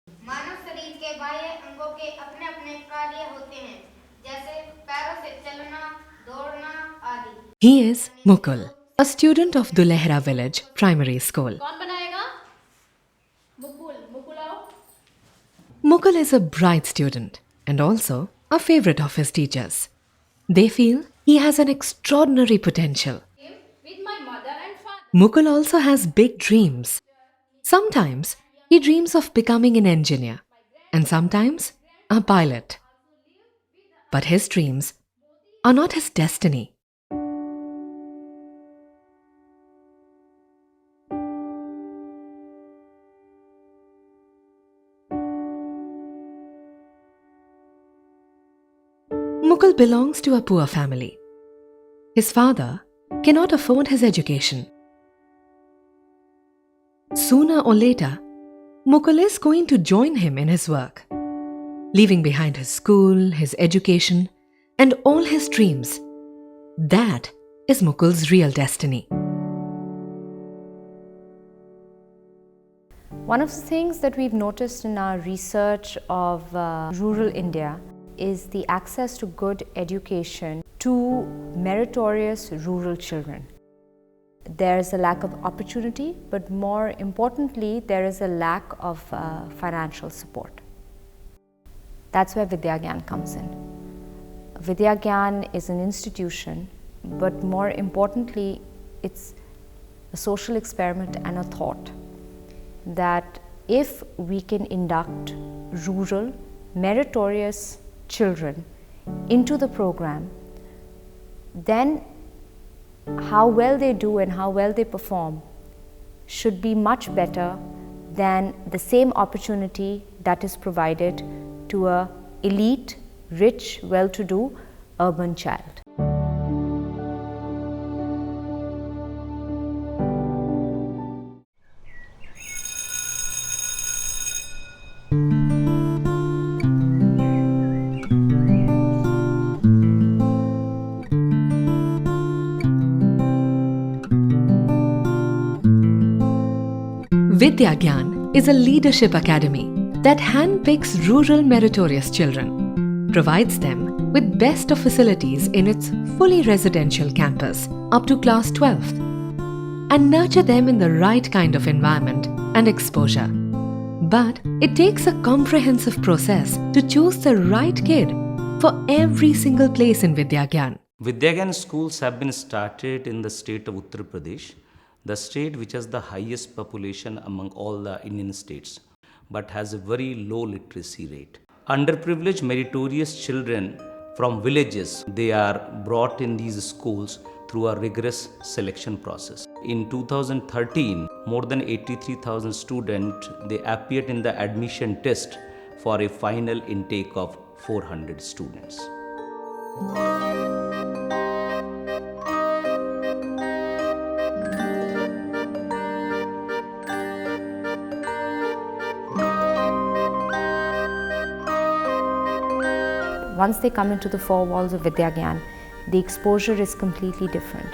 मानव शरीर के बाह्य अंगों के अपने अपने कार्य होते हैं, जैसे पैरों से चलना, दौड़ना आदि। He is Mukul, a student of Dulehra Village Primary School. कौन बनाएगा? मुकुल, मुकुल आओ। Mukul is a bright student and also a favorite of his teachers. They feel he has an extraordinary potential. With my mother and father. Mukul also has big dreams. Sometimes he dreams of becoming an engineer and sometimes a pilot. But his dreams are not his destiny. Mukul belongs to a poor family. His father cannot afford his education. Sooner or later, Mukul is going to join him in his work, leaving behind his school, his education, and all his dreams. That is Mukul's real destiny. One of the things that we've noticed in our research of rural India is the access to good education to meritorious rural children. There's a lack of opportunity, but more importantly, there is a lack of financial support. That's where VidyaGyan comes in. VidyaGyan is an institution, but more importantly, it's a social experiment and a thought that if we can induct rural, meritorious children into the program, then how well they do and how well they perform should be much better than the same opportunity that is provided to a elite, rich, well-to-do urban child. VidyaGyan is a leadership academy that handpicks rural meritorious children, provides them with best of facilities in its fully residential campus up to class 12th, and nurture them in the right kind of environment and exposure. But it takes a comprehensive process to choose the right kid for every single place in VidyaGyan. VidyaGyan schools have been started in the state of Uttar Pradesh, the state which has the highest population among all the Indian states, but has a very low literacy rate. Underprivileged meritorious children from villages, they are brought in these schools through a rigorous selection process. In 2013, more than 83,000 students, they appeared in the admission test for a final intake of 400 students. Once they come into the four walls of VidyaGyan, the exposure is completely different.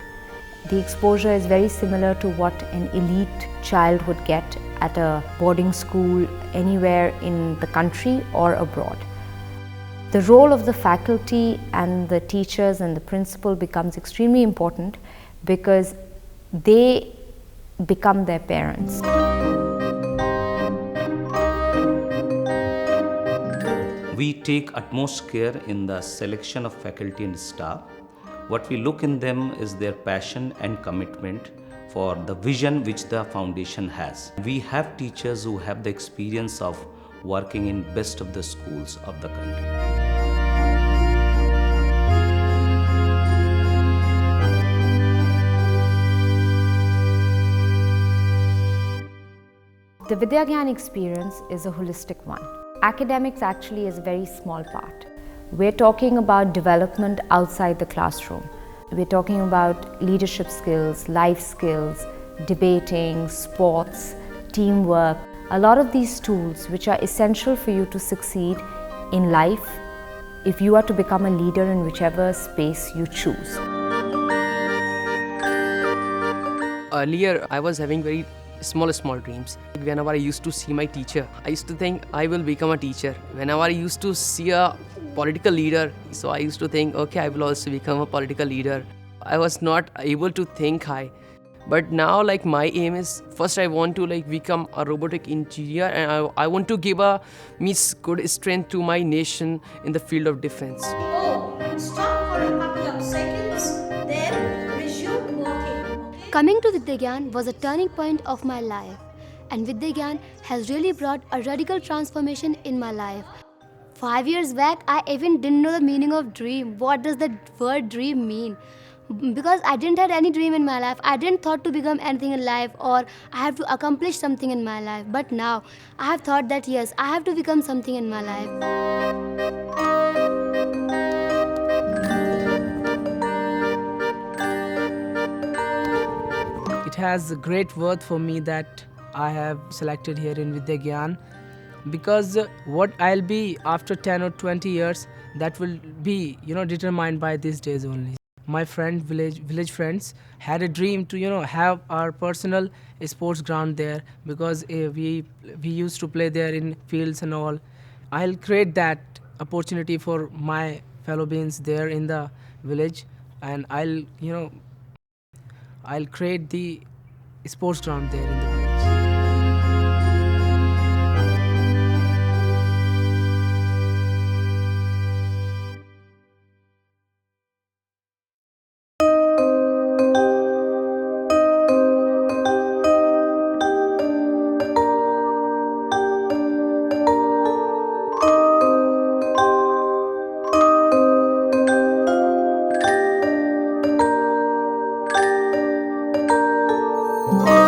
The exposure is very similar to what an elite child would get at a boarding school anywhere in the country or abroad. The role of the faculty and the teachers and the principal becomes extremely important because they become their parents. We take utmost care in the selection of faculty and staff. What we look in them is their passion and commitment for the vision which the foundation has. We have teachers who have the experience of working in best of the schools of the country. The VidyaGyan experience is a holistic one. Academics actually is a very small part. We're talking about development outside the classroom. We're talking about leadership skills, life skills, debating, sports, teamwork. A lot of these tools which are essential for you to succeed in life if you are to become a leader in whichever space you choose. Earlier, I was having very small dreams. Whenever I used to see my teacher, I used to think I will become a teacher. Whenever I used to see a political leader, so I used to think, okay, I will also become a political leader. I was not able to think high. But now, like, my aim is, first I want to like become a robotic engineer, and I want to give a means good strength to my nation in the field of defense. Oh, stop for a couple of seconds, then resume walking. Okay? Coming to VidyaGyan was a turning point of my life, and VidyaGyan has really brought a radical transformation in my life. 5 years back, I even didn't know the meaning of dream. What does the word dream mean? Because I didn't have any dream in my life. I didn't thought to become anything in life, or I have to accomplish something in my life. But now I have thought that yes, I have to become something in my life. It has great worth for me that I have selected here in VidyaGyan, because what I'll be after 10 or 20 years, that will be determined by these days only. My village friends had a dream to have our personal sports ground there, because we used to play there in fields and all. I'll create that opportunity for my fellow beings there in the village, and I'll create the sports ground there in the village. Oh.